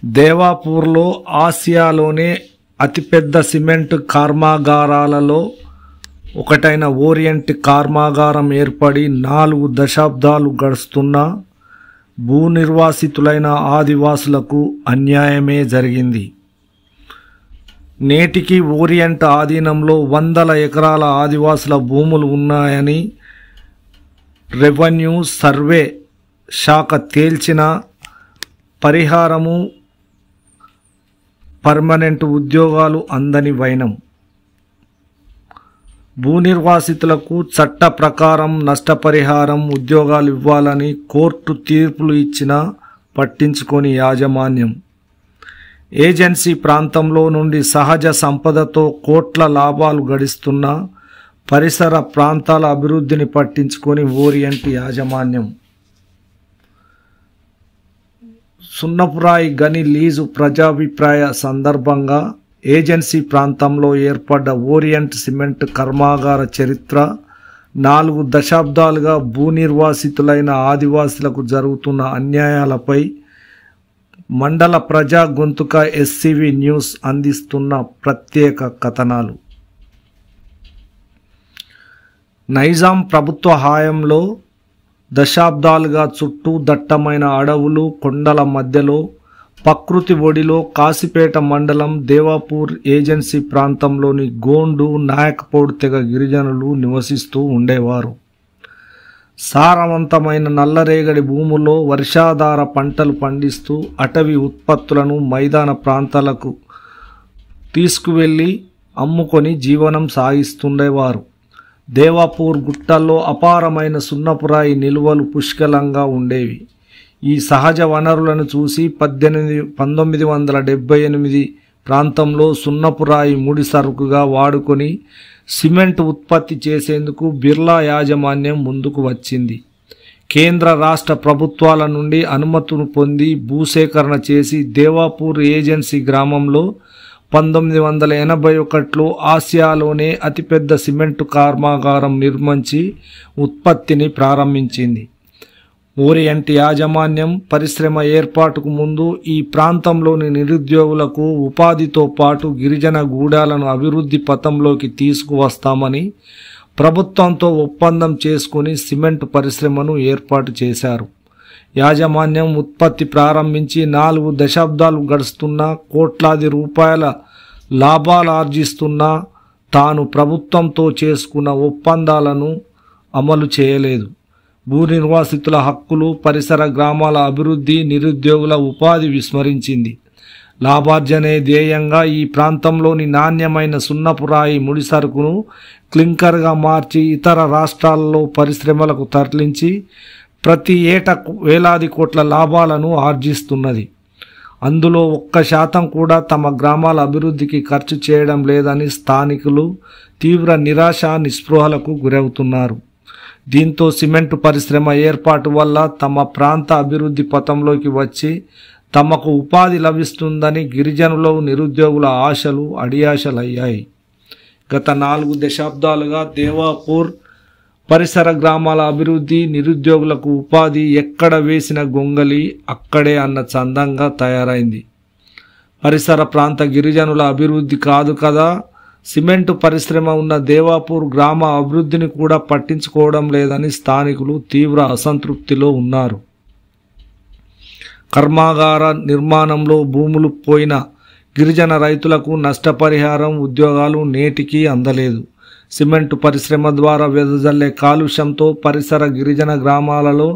దేవాపూర్లో ఆసియాలోనే అతిపెద్ద సిమెంట్ కర్మాగారాలలో ఒకటైన ఓరియంట్ కర్మాగారం ఏర్పడి 4 దశాబ్దాలు గడుస్తున్నా భూ నిర్వాసితులైన ఆదివాసులకు అన్యాయమే జరిగింది. నేటికి ఓరియంట్ ఆధీనంలో 100 ఎకరాల ఆదివాసుల భూములు ఉన్నాయని రెవెన్యూ సర్వే శాఖ తేల్చిన పరిహారము పర్మనెంట్ ఉద్యోగాలు అందని వైనం. భూ నిర్వాసితులకు చట్ట ప్రకారం నష్టపరిహారం ఉద్యోగాలు ఇవ్వాలని కోర్టు తీర్పులు ఇచ్చినా పట్టించుకొని యాజమాన్యం ఏజెన్సీ ప్రాంతంలో నుండి సహజ సంపదతో కోట్ల లాభాలు గడిస్తున్న పరిసర ప్రాంతాల అభివృద్ధిని పట్టించుకొని ఓరియంట్ యాజమాన్యం సున్నపురాయి గని లీజు ప్రజాభిప్రాయ సందర్భంగా ఏజెన్సీ ప్రాంతంలో ఏర్పడ్డ ఓరియంట్ సిమెంట్ కర్మాగార చరిత్ర 4 దశాబ్దాలుగా భూ నిర్వాసితులైన ఆదివాసులకు జరుగుతున్న అన్యాయాలపై మండల ప్రజా గొంతుక ఎస్సీవీ న్యూస్ అందిస్తున్న ప్రత్యేక కథనాలు. నైజాం ప్రభుత్వ హయాంలో దశాబ్దాలుగా చుట్టూ దట్టమైన అడవులు కొండల మధ్యలో ప్రకృతి ఒడిలో కాశీపేట మండలం దేవాపూర్ ఏజెన్సీ ప్రాంతంలోని గోండు నాయకపోడు తెగ గిరిజనులు నివసిస్తూ ఉండేవారు. సారవంతమైన నల్లరేగడి భూముల్లో వర్షాధార పంటలు పండిస్తూ అటవీ ఉత్పత్తులను మైదాన ప్రాంతాలకు తీసుకువెళ్ళి అమ్ముకొని జీవనం సాగిస్తుండేవారు. దేవాపూర్ గుట్టల్లో అపారమైన సున్నపురాయి నిల్వలు పుష్కలంగా ఉండేవి. ఈ సహజ వనరులను చూసి 1978 ప్రాంతంలో సున్నపురాయి ముడి సరుకుగా వాడుకొని సిమెంట్ ఉత్పత్తి చేసేందుకు బిర్లా యాజమాన్యం ముందుకు వచ్చింది. కేంద్ర రాష్ట్ర ప్రభుత్వాల నుండి అనుమతులు పొంది భూసేకరణ చేసి దేవాపూర్ ఏజెన్సీ గ్రామంలో 1981లో ఆసియాలోనే అతిపెద్ద సిమెంటు కర్మాగారం నిర్మించి ఉత్పత్తిని ప్రారంభించింది. ఓరియంట్ యాజమాన్యం పరిశ్రమ ఏర్పాటుకు ముందు ఈ ప్రాంతంలోని నిరుద్యోగులకు ఉపాధితో పాటు గిరిజన గూడాలను అభివృద్ధి పథంలోకి తీసుకువస్తామని ప్రభుత్వంతో ఒప్పందం చేసుకుని సిమెంట్ పరిశ్రమను ఏర్పాటు చేశారు. యాజమాన్యం ఉత్పత్తి ప్రారంభించి 4 దశాబ్దాలు గడుస్తున్నా కోట్లాది రూపాయల లాభాలు ఆర్జిస్తున్నా తాను ప్రభుత్వంతో చేసుకున్న ఒప్పందాలను అమలు చేయలేదు. భూ నిర్వాసితుల హక్కులు, పరిసర గ్రామాల అభివృద్ధి, నిరుద్యోగుల ఉపాధి విస్మరించింది. లాభార్జనే ధ్యేయంగా ఈ ప్రాంతంలోని నాణ్యమైన సున్నపురాయి ముడి సరుకును క్లింకర్గా మార్చి ఇతర రాష్ట్రాలలో పరిశ్రమలకు తరలించి ప్రతి ఏటా వేలాది కోట్ల లాభాలను ఆర్జిస్తున్నది. అందులో 1% కూడా తమ గ్రామాల అభివృద్ధికి ఖర్చు చేయడం లేదని స్థానికులు తీవ్ర నిరాశ నిస్పృహలకు గురవుతున్నారు. దీంతో సిమెంటు పరిశ్రమ ఏర్పాటు వల్ల తమ ప్రాంత అభివృద్ధి పథంలోకి వచ్చి తమకు ఉపాధి లభిస్తుందని గిరిజనుల నిరుద్యోగుల ఆశలు అడియాశలయ్యాయి. గత 4 దశాబ్దాలుగా దేవాపూర్ పరిసర గ్రామాల అభివృద్ధి, నిరుద్యోగులకు ఉపాధి ఎక్కడ వేసిన గొంగలి అక్కడే అన్న చందంగా తయారైంది. పరిసర ప్రాంత గిరిజనుల అభివృద్ధి కాదు కదా, సిమెంటు పరిశ్రమ ఉన్న దేవాపూర్ గ్రామ అభివృద్ధిని కూడా పట్టించుకోవడం లేదని స్థానికులు తీవ్ర అసంతృప్తిలో ఉన్నారు. కర్మాగార నిర్మాణంలో భూములు పోయిన గిరిజన రైతులకు నష్టపరిహారం, ఉద్యోగాలు నేటికీ అందలేదు. సిమెంటు పరిశ్రమ ద్వారా వెదజల్లే కాలుష్యంతో పరిసర గిరిజన గ్రామాలలో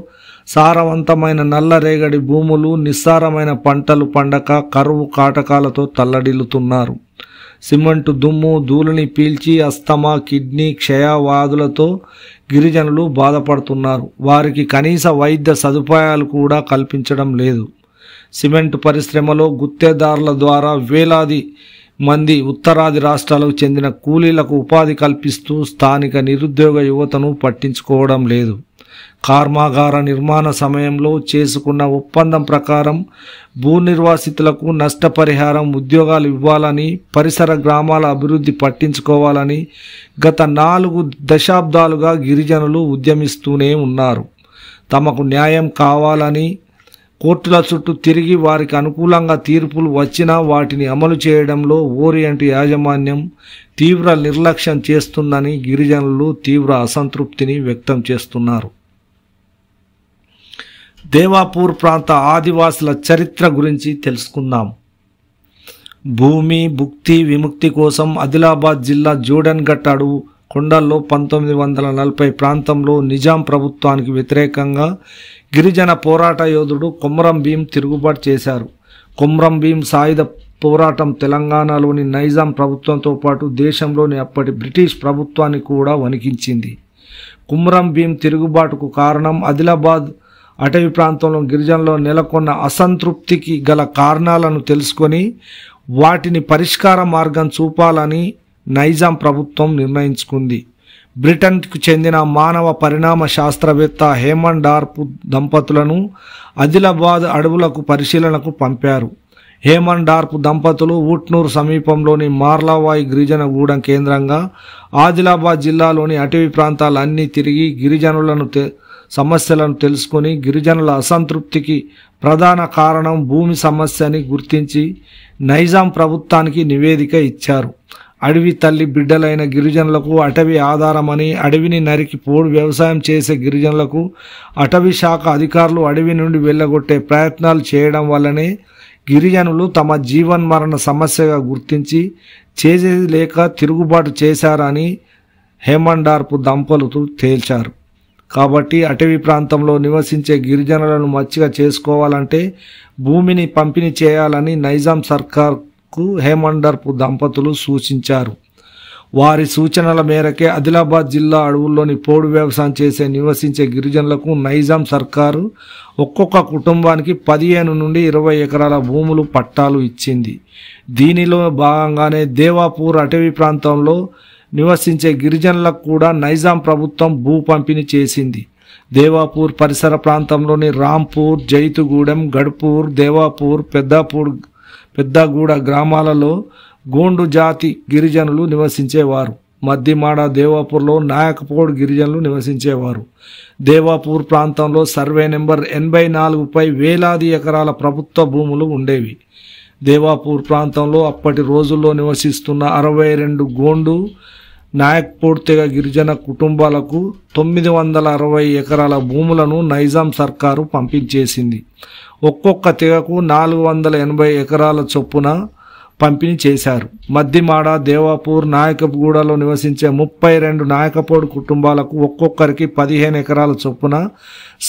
సారవంతమైన నల్లరేగడి భూములు, నిస్సారమైన పంటలు పండక కరువు కాటకాలతో తల్లడిల్లుతున్నారు. సిమెంటు దుమ్ము ధూళిని పీల్చి అస్తమా, కిడ్నీ, క్షయవ్యాధులతో గిరిజనులు బాధపడుతున్నారు. వారికి కనీస వైద్య సదుపాయాలు కూడా కల్పించడం లేదు. సిమెంటు పరిశ్రమలో గుత్తేదారుల ద్వారా వేలాది మంది ఉత్తరాది రాష్ట్రాలకు చెందిన కూలీలకు ఉపాధి కల్పిస్తూ స్థానిక నిరుద్యోగ యువతను పట్టించుకోవడం లేదు. కర్మాగార నిర్మాణ సమయంలో చేసుకున్న ఒప్పందం ప్రకారం భూ నిర్వాసితులకు నష్టపరిహారం, ఉద్యోగాలు ఇవ్వాలని, పరిసర గ్రామాల అభివృద్ధి పట్టించుకోవాలని గత 4 దశాబ్దాలుగా గిరిజనులు ఉద్యమిస్తూనే ఉన్నారు. తమకు న్యాయం కావాలని కోర్టుల చుట్టూ తిరిగి వారికి అనుకూలంగా తీర్పులు వచ్చినా వాటిని అమలు చేయడంలో ఓరియంట్ యాజమాన్యం తీవ్ర నిర్లక్ష్యం చేస్తుందని గిరిజనులు తీవ్ర అసంతృప్తిని వ్యక్తం చేస్తున్నారు. దేవాపూర్ ప్రాంత ఆదివాసుల చరిత్ర గురించి తెలుసుకుందాం. భూమి భుక్తి విముక్తి కోసం ఆదిలాబాద్ జిల్లా జోడెన్ఘట్ అడవు కొండల్లో 1940 ప్రాంతంలో నిజాం ప్రభుత్వానికి వ్యతిరేకంగా గిరిజన పోరాట యోధుడు కొమ్రం భీం తిరుగుబాటు చేశారు. కొమ్రం భీం సాయుధ పోరాటం తెలంగాణలోని నైజాం ప్రభుత్వంతో పాటు దేశంలోని అప్పటి బ్రిటిష్ ప్రభుత్వాన్ని కూడా వణికించింది. కొమ్రం భీం తిరుగుబాటుకు కారణం ఆదిలాబాద్ అటవీ ప్రాంతంలో గిరిజనుల్లో నెలకొన్న అసంతృప్తికి గల కారణాలను తెలుసుకొని వాటిని పరిష్కార మార్గం చూపాలని నైజాం ప్రభుత్వం నిర్ణయించుకుంది. బ్రిటన్కు చెందిన మానవ పరిణామ శాస్త్రవేత్త హేమండ్ డార్ప్ దంపతులను ఆదిలాబాద్ అడవులకు పరిశీలనకు పంపారు. హేమండ్ డార్ప్ దంపతులు ఊట్నూరు సమీపంలోని మార్లావాయి గిరిజన గూడెం కేంద్రంగా ఆదిలాబాద్ జిల్లాలోని అటవీ ప్రాంతాలన్నీ తిరిగి గిరిజనులను సమస్యలను తెలుసుకొని గిరిజనుల అసంతృప్తికి ప్రధాన కారణం భూమి సమస్యని గుర్తించి నైజాం ప్రభుత్వానికి నివేదిక ఇచ్చారు. అడవి తల్లి బిడ్డలైన గిరిజనులకు అటవీ ఆధారమని, అడవిని నరికి పోడు వ్యవసాయం చేసే గిరిజనులకు అటవీ శాఖ అధికారులు అడవి నుండి వెళ్ళగొట్టే ప్రయత్నాలు చేయడం వల్లనే గిరిజనులు తమ జీవన్మరణ సమస్యగా గుర్తించి చేసేది లేక తిరుగుబాటు చేశారని హేమండ్ డార్ప్ దంపతులు తేల్చారు. కాబట్టి అటవీ ప్రాంతంలో నివసించే గిరిజనులను మచ్చిక చేసుకోవాలంటే భూమిని పంపిణీ చేయాలని నైజాం సర్కార్కు హేమండ్ డార్ప్ దంపతులు సూచించారు. వారి సూచనల మేరకే ఆదిలాబాద్ జిల్లా అడవుల్లోని పోడు వ్యవసాయం చేసే నివసించే గిరిజనులకు నైజాం సర్కారు ఒక్కొక్క కుటుంబానికి 15 నుండి 20 ఎకరాల భూములు పట్టాలు ఇచ్చింది. దీనిలో భాగంగానే దేవాపూర్ అటవీ ప్రాంతంలో నివసించే గిరిజనులకు కూడా నైజాం ప్రభుత్వం భూ పంపిణీ చేసింది. దేవాపూర్ పరిసర ప్రాంతంలోని రాంపూర్, జైతుగూడెం, గడ్పూర్, దేవాపూర్, పెద్దగూడ గ్రామాలలో గోండు జాతి గిరిజనులు నివసించేవారు. మద్దిమాడ, దేవాపూర్లో నాయకపోడు గిరిజనులు నివసించేవారు. దేవాపూర్ ప్రాంతంలో సర్వే నెంబర్ 84పై వేలాది ఎకరాల ప్రభుత్వ భూములు ఉండేవి. దేవాపూర్ ప్రాంతంలో అప్పటి రోజుల్లో నివసిస్తున్న 62 గోండు నాయక్పూడ్ తెగ గిరిజన కుటుంబాలకు 960 ఎకరాల భూములను నైజాం సర్కారు పంపించేసింది. ఒక్కొక్క తెగకు 480 ఎకరాల చొప్పున పంపిణీ చేశారు. మద్దిమాడ, దేవాపూర్, నాయకగూడలో నివసించే 32 నాయకపోడు కుటుంబాలకు ఒక్కొక్కరికి 15 ఎకరాల చొప్పున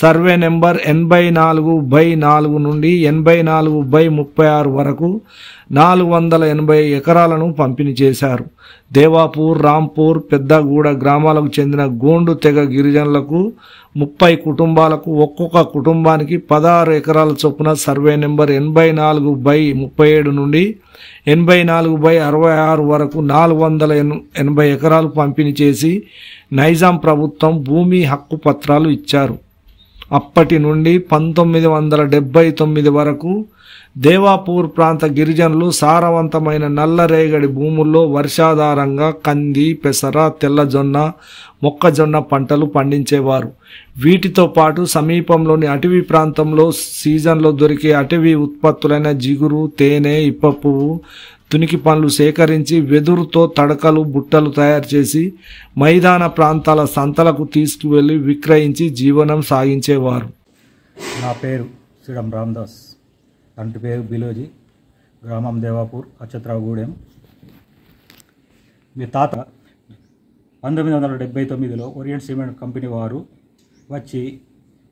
సర్వే నెంబర్ 84/4 నుండి 84/36 వరకు 480 ఎకరాలను పంపిణీ చేశారు. దేవాపూర్, రాంపూర్, పెద్దగూడ గ్రామాలకు చెందిన గోండు తెగ గిరిజనులకు 30 కుటుంబాలకు ఒక్కొక్క కుటుంబానికి 16 ఎకరాల చొప్పున సర్వే నెంబర్ 84/37 నుండి 84/66 వరకు 480 ఎకరాలు పంపిణీ చేసి నైజాం ప్రభుత్వం భూమి హక్కు పత్రాలు ఇచ్చారు. అప్పటి నుండి 1979 వరకు దేవాపూర్ ప్రాంత గిరిజనులు సారవంతమైన నల్లరేగడి భూముల్లో వర్షాధారంగా కంది, పెసర, తెల్లజొన్న, మొక్కజొన్న పంటలు పండించేవారు. వీటితో పాటు సమీపంలోని అటవీ ప్రాంతంలో సీజన్లో దొరికే అటవీ ఉత్పత్తులైన జిగురు, తేనె, ఇప్ప పువ్వు, తునికి పండ్లు సేకరించి వెదురుతో తడకలు, బుట్టలు తయారు చేసి మైదాన ప్రాంతాల సంతలకు తీసుకువెళ్లి విక్రయించి జీవనం సాగించేవారు. నా పేరు శ్రీరామ్ రామదాస్, తండ్రి పేరు బిలోజీ, గ్రామం దేవాపూర్, అచ్చత్రావుగూడెం. మీ తాత 1979లో ఓరియంట్ సిమెంట్ కంపెనీ వారు వచ్చి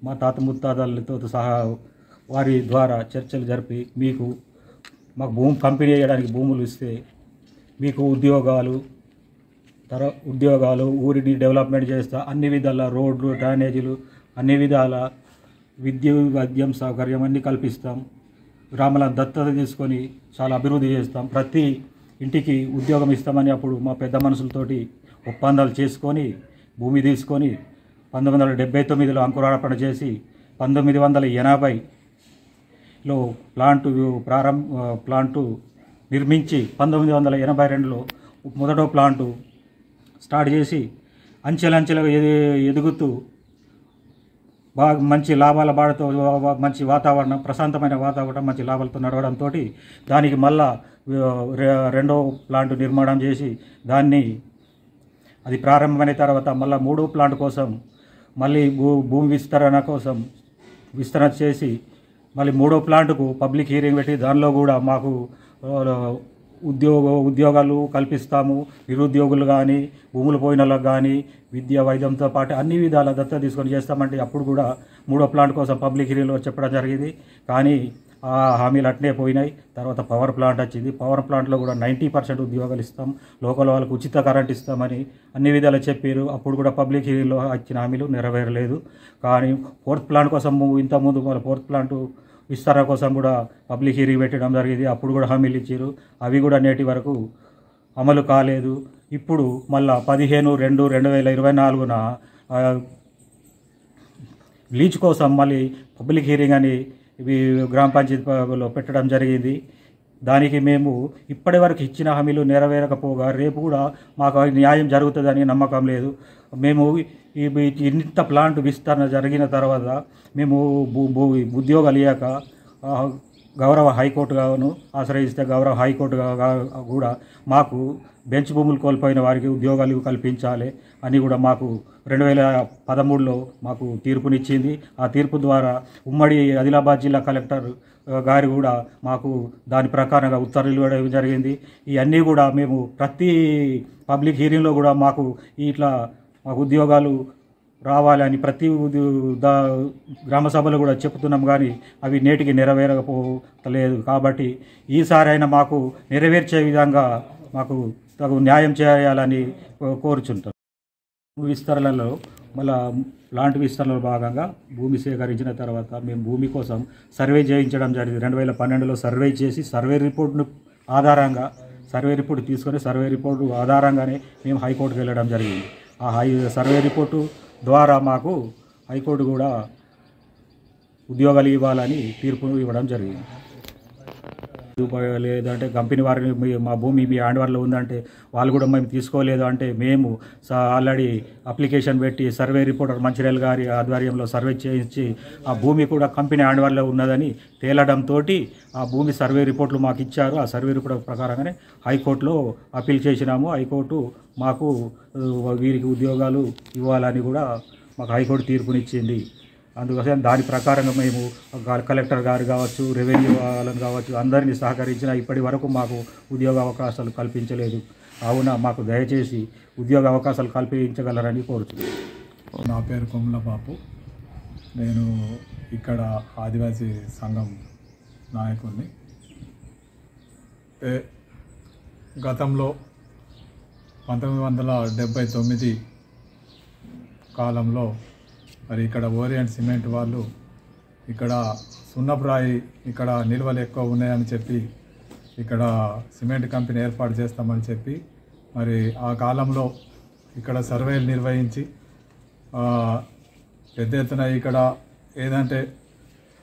మా తాత ముత్తాతలతో సహా వారి ద్వారా చర్చలు జరిపి మాకు భూమి పంపిణీ చేయడానికి భూములు ఇస్తే మీకు ఉద్యోగాలు ఊరిని డెవలప్మెంట్ చేస్తా, అన్ని విధాల రోడ్లు, డ్రైనేజీలు, అన్ని విధాల వైద్యం సౌకర్యం అన్నీ కల్పిస్తాం. గ్రామాలను దత్తత తీసుకొని చాలా అభివృద్ధి చేస్తాం. ప్రతి ఇంటికి ఉద్యోగం ఇస్తామని అప్పుడు మా పెద్ద మనుషులతోటి ఒప్పందాలు చేసుకొని భూమి తీసుకొని 1979లో అంకురార్పణ చేసి 1980లో ప్లాంటు నిర్మించి 1982లో మొదటో ప్లాంటు స్టార్ట్ చేసి అంచెలంచెలుగా ఎదుగుతూ బాగా మంచి లాభాల బాటతో మంచి వాతావరణం, ప్రశాంతమైన వాతావరణం, మంచి లాభాలతో నడవడంతో దానికి మళ్ళా రెండో ప్లాంట్ నిర్మాణం చేసి దాన్ని అది ప్రారంభమైన తర్వాత మళ్ళీ మూడో ప్లాంట్ కోసం మళ్ళీ భూమి విస్తరణ కోసం విస్తరణ చేసి మళ్ళీ మూడో ప్లాంట్కు పబ్లిక్ హీరింగ్ పెట్టి దానిలో కూడా మాకు ఉద్యోగాలు కల్పిస్తాము, నిరుద్యోగులు కానీ భూములు పోయిన వాళ్ళకి కానీ విద్య వైద్యంతో పాటు అన్ని విధాల దత్తత తీసుకొని చేస్తామంటే అప్పుడు కూడా మూడో ప్లాంట్ కోసం పబ్లిక్ హీరింగ్లో చెప్పడం జరిగింది. కానీ ఆ హామీలు అట్నే పోయినాయి. తర్వాత పవర్ ప్లాంట్ వచ్చింది. పవర్ ప్లాంట్లో కూడా 90% ఉద్యోగాలు ఇస్తాం, లోకల్ వాళ్ళకు ఉచిత కరెంట్ ఇస్తామని అన్ని విధాలు చెప్పారు. అప్పుడు కూడా పబ్లిక్ హీరింగ్లో ఇచ్చిన హామీలు నెరవేరలేదు. కానీ ఫోర్త్ ప్లాంట్ కోసం ఇంతకుముందు వాళ్ళ ఫోర్త్ ప్లాంట్ విస్తరణ కోసం కూడా పబ్లిక్ హీరింగ్ పెట్టడం జరిగింది. అప్పుడు కూడా హామీలు ఇచ్చారు. అవి కూడా నేటి వరకు అమలు కాలేదు. ఇప్పుడు మళ్ళా 15/2/2024 లీజ్ కోసం మళ్ళీ పబ్లిక్ హీరింగ్ అని గ్రామ పంచాయతీలో పెట్టడం జరిగింది. దానికి మేము ఇప్పటి వరకు ఇచ్చిన హామీలు నెరవేరకపోగా రేపు కూడా మాకు న్యాయం జరుగుతుందని నమ్మకం లేదు. మేము ఇంత ప్లాంట్ విస్తరణ జరిగిన తర్వాత మేము ఉద్యోగాలు ఇయ్యాక గౌరవ హైకోర్టుగాను ఆశ్రయిస్తే గౌరవ హైకోర్టుగా కూడా మాకు బెంచ్ భూములు కోల్పోయిన వారికి ఉద్యోగాలు కల్పించాలి అని కూడా మాకు 2013లో మాకు తీర్పునిచ్చింది. ఆ తీర్పు ద్వారా ఉమ్మడి ఆదిలాబాద్ జిల్లా కలెక్టర్ గారు కూడా మాకు దాని ప్రకారంగా ఉత్తర్వులు ఇవ్వడం జరిగింది. ఇవన్నీ కూడా మేము ప్రతి పబ్లిక్ హీరింగ్లో కూడా మాకు ఇట్లా మాకు ఉద్యోగాలు రావాలని ప్రతి గ్రామ సభలో కూడా చెప్తున్నాం. కానీ అవి నేటికి నెరవేరకపోలేదు. కాబట్టి ఈసారైనా మాకు నెరవేర్చే విధంగా మాకు తగు న్యాయం చేయాలని కోరుచుంటాం. విస్తరణలో మళ్ళా ప్లాంట్ విస్తరణలో భాగంగా భూమి సేకరించిన తర్వాత మేము భూమి కోసం సర్వే చేయించడం జరిగింది. 2012లో సర్వే చేసి సర్వే రిపోర్ట్ను ఆధారంగా సర్వే రిపోర్ట్ తీసుకొని సర్వే రిపోర్టు ఆధారంగానే మేము హైకోర్టుకు వెళ్ళడం జరిగింది. ఆ సర్వే రిపోర్టు ద్వారా మాకు హైకోర్టు కూడా ఉద్యోగాలు ఇవ్వాలని తీర్పు ఇవ్వడం జరిగింది. లేదంటే కంపెనీ వారిని మా భూమి మీ హ్యాండ్ఓవర్లో ఉందంటే వాళ్ళు కూడా మేము తీసుకోలేదు అంటే మేము ఆల్రెడీ అప్లికేషన్ పెట్టి సర్వే రిపోర్టర్ మంచిర్యాల గారి ఆధ్వర్యంలో సర్వే చేయించి ఆ భూమి కూడా కంపెనీ హ్యాండ్ఓవర్లో ఉన్నదని తేలడంతో ఆ భూమి సర్వే రిపోర్ట్లు మాకు ఇచ్చారు. ఆ సర్వే రిపోర్ట్ ప్రకారంగానే హైకోర్టులో అప్పీల్ చేసినాము. హైకోర్టు మాకు వీరికి ఉద్యోగాలు ఇవ్వాలని కూడా మాకు హైకోర్టు తీర్పునిచ్చింది. అందుకోసం దాని ప్రకారంగా మేము కలెక్టర్ గారు కావచ్చు, రెవెన్యూ వాళ్ళని కావచ్చు, అందరినీ సహకరించిన ఇప్పటి వరకు మాకు ఉద్యోగ అవకాశాలు కల్పించలేదు. కావున మాకు దయచేసి ఉద్యోగ అవకాశాలు కల్పించగలరని కోరుతున్నాను. నా పేరు కొమ్ముల బాపు. నేను ఇక్కడ ఆదివాసీ సంఘం నాయకుడిని. గతంలో 1979 కాలంలో మరి ఇక్కడ ఓరియంట్ సిమెంట్ వాళ్ళు ఇక్కడ సున్నపురాయి ఇక్కడ నిల్వలు ఎక్కువ ఉన్నాయని చెప్పి ఇక్కడ సిమెంట్ కంపెనీ ఏర్పాటు చేస్తామని చెప్పి మరి ఆ కాలంలో ఇక్కడ సర్వేలు నిర్వహించి పెద్ద ఎత్తున ఇక్కడ ఏదంటే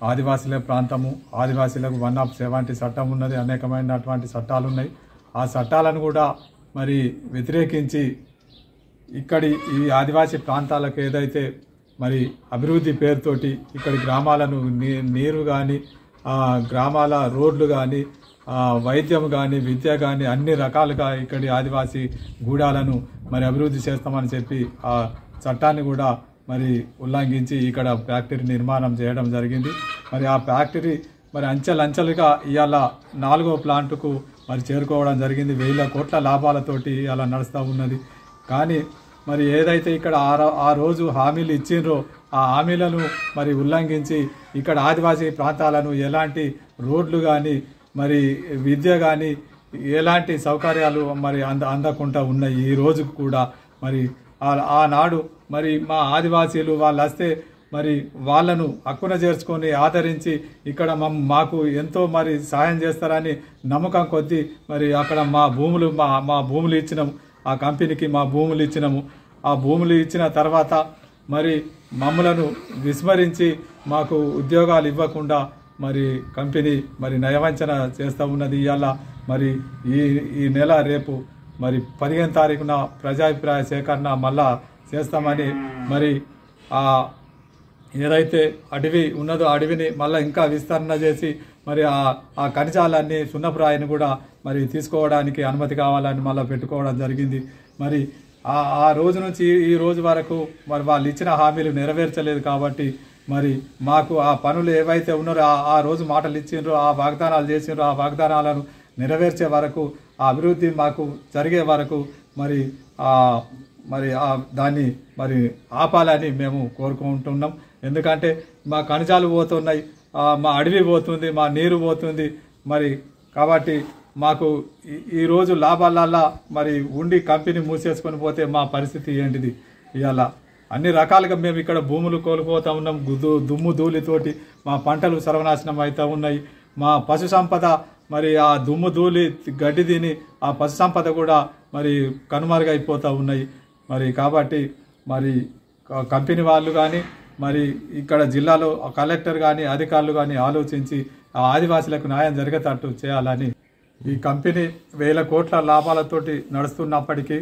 ఆదివాసీల ప్రాంతము, ఆదివాసీలకు 170 చట్టం ఉన్నది, అనేకమైనటువంటి చట్టాలు ఉన్నాయి. ఆ చట్టాలను కూడా మరి వ్యతిరేకించి ఇక్కడి ఈ ఆదివాసీ ప్రాంతాలకు ఏదైతే మరి అభివృద్ధి పేరుతోటి ఇక్కడి గ్రామాలను నీరు కానీ గ్రామాల రోడ్లు కానీ వైద్యం కానీ విద్య కానీ అన్ని రకాలుగా ఇక్కడి ఆదివాసీ గూడాలను మరి అభివృద్ధి చేస్తామని చెప్పి ఆ చట్టాన్ని కూడా మరి ఉల్లంఘించి ఇక్కడ ఫ్యాక్టరీ నిర్మాణం చేయడం జరిగింది. మరి ఆ ఫ్యాక్టరీ మరి అంచెలంచెలుగా ఇవాళ 4వ ప్లాంటుకు మరి చేరుకోవడం జరిగింది. 1000 కోట్ల లాభాలతోటి అలా నడుస్తూ ఉన్నది. కానీ మరి ఏదైతే ఇక్కడ ఆ రోజు హామీలు ఇచ్చిండ్రో ఆ హామీలను మరి ఉల్లంఘించి ఇక్కడ ఆదివాసీ ప్రాంతాలను ఎలాంటి రోడ్లు కానీ మరి విద్య కానీ ఎలాంటి సౌకర్యాలు మరి అందకుండా ఉన్నాయి. ఈ రోజుకు కూడా మరి ఆనాడు మరి మా ఆదివాసీలు వాళ్ళు వస్తే మరి వాళ్ళను హక్కున చేర్చుకొని ఆదరించి ఇక్కడ మాకు ఎంతో మరి సాయం చేస్తారని నమ్మకం కొద్దీ మరి అక్కడ మా భూములు ఇచ్చినాము. ఆ కంపెనీకి మా భూములు ఇచ్చినాము. ఆ భూములు ఇచ్చిన తర్వాత మరి మమ్మలను విస్మరించి మాకు ఉద్యోగాలు ఇవ్వకుండా మరి కంపెనీ మరి నయవంచన చేస్తూ ఉన్నది. ఇవాళ మరి ఈ నెల రేపు మరి 15వ తారీఖున ప్రజాభిప్రాయ సేకరణ మళ్ళా చేస్తామని మరి ఆ ఏదైతే అడవి ఉన్నదో అడవిని మళ్ళీ ఇంకా విస్తరణ చేసి మరి ఆ ఖనిజాలన్నీ సున్నపురాయిని కూడా మరి తీసుకోవడానికి అనుమతి కావాలని మళ్ళీ పెట్టుకోవడం జరిగింది. మరి ఆ రోజు నుంచి ఈ రోజు వరకు మరి వాళ్ళు ఇచ్చిన హామీలు నెరవేర్చలేదు కాబట్టి మరి మాకు ఆ పనులు ఏవైతే ఉన్నారో ఆ రోజు మాటలు ఇచ్చిండ్రో, ఆ వాగ్దానాలు చేసిండ్రో, ఆ వాగ్దానాలను నెరవేర్చే వరకు, ఆ అభివృద్ధి మాకు జరిగే వరకు మరి దాన్ని మరి ఆపాలని మేము కోరుకుంటున్నాం. ఎందుకంటే మా ఖనిజాలు పోతున్నాయి, మా అడవి పోతుంది, మా నీరు పోతుంది. మరి కాబట్టి మాకు ఈరోజు లాభాలల్లా మరి ఉండి కంపెనీ మూసేసుకొని పోతే మా పరిస్థితి ఏంటిది? ఇవాళ అన్ని రకాలుగా మేము ఇక్కడ భూములు కోల్పోతూ ఉన్నాం. దుమ్ము ధూళితోటి మా పంటలు సర్వనాశనం అవుతూ ఉన్నాయి. మా పశు సంపద మరి ఆ దుమ్ము ధూళి గడ్డి తిని ఆ పశు సంపద కూడా మరి కనుమరుగైపోతూ ఉన్నాయి. మరి కాబట్టి మరి కంపెనీ వాళ్ళు కానీ మరి ఇక్కడ జిల్లాలో కలెక్టర్ కానీ అధికారులు కానీ ఆలోచించి ఆ ఆదివాసులకు న్యాయం జరిగేటట్టు చేయాలని. ఈ కంపెనీ 1000 కోట్ల లాభాలతోటి నడుస్తున్నప్పటికీ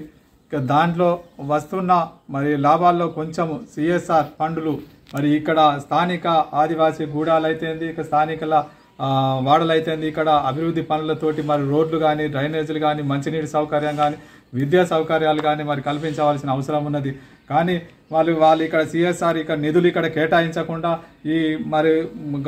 ఇక దాంట్లో వస్తున్న మరి లాభాల్లో కొంచెం సిఎస్ఆర్ ఫండ్లు మరి ఇక్కడ స్థానిక ఆదివాసీ గూడాలైతేంది, ఇక స్థానికల వాడలైతేంది, ఇక్కడ అభివృద్ధి పనులతోటి మరి రోడ్లు కానీ, డ్రైనేజీలు కానీ, మంచినీటి సౌకర్యం కానీ, విద్యా సౌకర్యాలు కానీ మరి కల్పించవలసిన అవసరం ఉన్నది. కానీ వాళ్ళు ఇక్కడ సిఎస్ఆర్ ఇక్కడ నిధులు ఇక్కడ కేటాయించకుండా ఈ మరి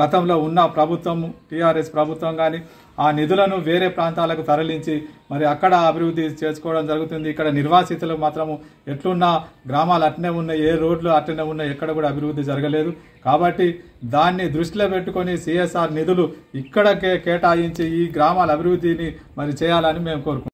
గతంలో ఉన్న ప్రభుత్వం టీఆర్ఎస్ ప్రభుత్వం కానీ ఆ నిధులను వేరే ప్రాంతాలకు తరలించి మరి అక్కడ అభివృద్ధి చేసుకోవడం జరుగుతుంది. ఇక్కడ నిర్వాసితులు మాత్రము ఎట్లున్న గ్రామాలు అట్నే ఉన్నాయి, ఏ రోడ్లు అట్లనే ఉన్నాయి, ఎక్కడ కూడా అభివృద్ధి జరగలేదు. కాబట్టి దాన్ని దృష్టిలో పెట్టుకొని సిఎస్ఆర్ నిధులు ఇక్కడకే కేటాయించి ఈ గ్రామాల అభివృద్ధిని మరి చేయాలని మేము కోరుకుంటున్నాం.